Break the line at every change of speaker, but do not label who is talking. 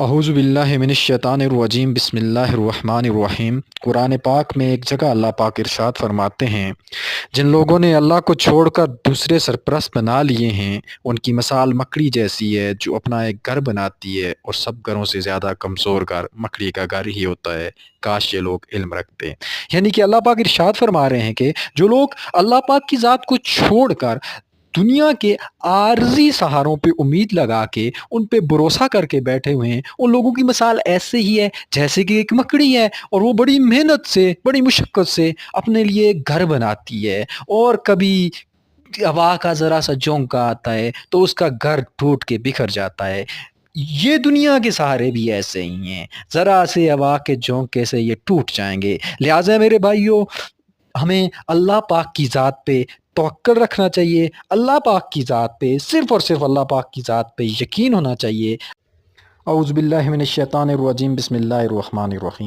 अऊज़ु बिल्लाहि मिनश शैतानिर रजीम बिस्मिल्लाहिर रहमानिर रहीम। कुरान पाक में एक जगह अल्लाह पाक इरशाद फरमाते हैं, जिन लोगों ने अल्लाह को छोड़कर दूसरे सरपरस्त बना लिए हैं, उनकी मिसाल मकड़ी जैसी है जो अपना एक घर बनाती है और सब घरों से ज़्यादा कमज़ोर घर मकड़ी का घर ही होता है। काश ये लोग इल्म रखते। यानी कि अल्लाह पाक इरशाद फरमा रहे हैं कि जो लोग अल्लाह पाक की ज़ात को छोड़कर दुनिया के आर्जी सहारों पे उम्मीद लगा के उन पे भरोसा करके बैठे हुए हैं, उन लोगों की मिसाल ऐसे ही है जैसे कि एक मकड़ी है और वो बड़ी मेहनत से, बड़ी मुशक्क़त से अपने लिए एक घर बनाती है और कभी हवा का ज़रा-सा झोंका आता है तो उसका घर टूट के बिखर जाता है। ये दुनिया के सहारे भी ऐसे ही हैं, ज़रा से हवा के झोंके से ये टूट जाएँगे। लिहाज़ा मेरे भाइयों, हमें अल्लाह पाक की ज़ात पे तवक्कुल रखना चाहिए, अल्लाह पाक की ज़ात पे, सिर्फ़ और सिर्फ़ अल्लाह पाक की ज़ात पे यकीन होना चाहिए। औज़ु बिल्लाहि मिनश शैतानिर रजीम बिस्मिल्लाहिर रहमानिर रहीम।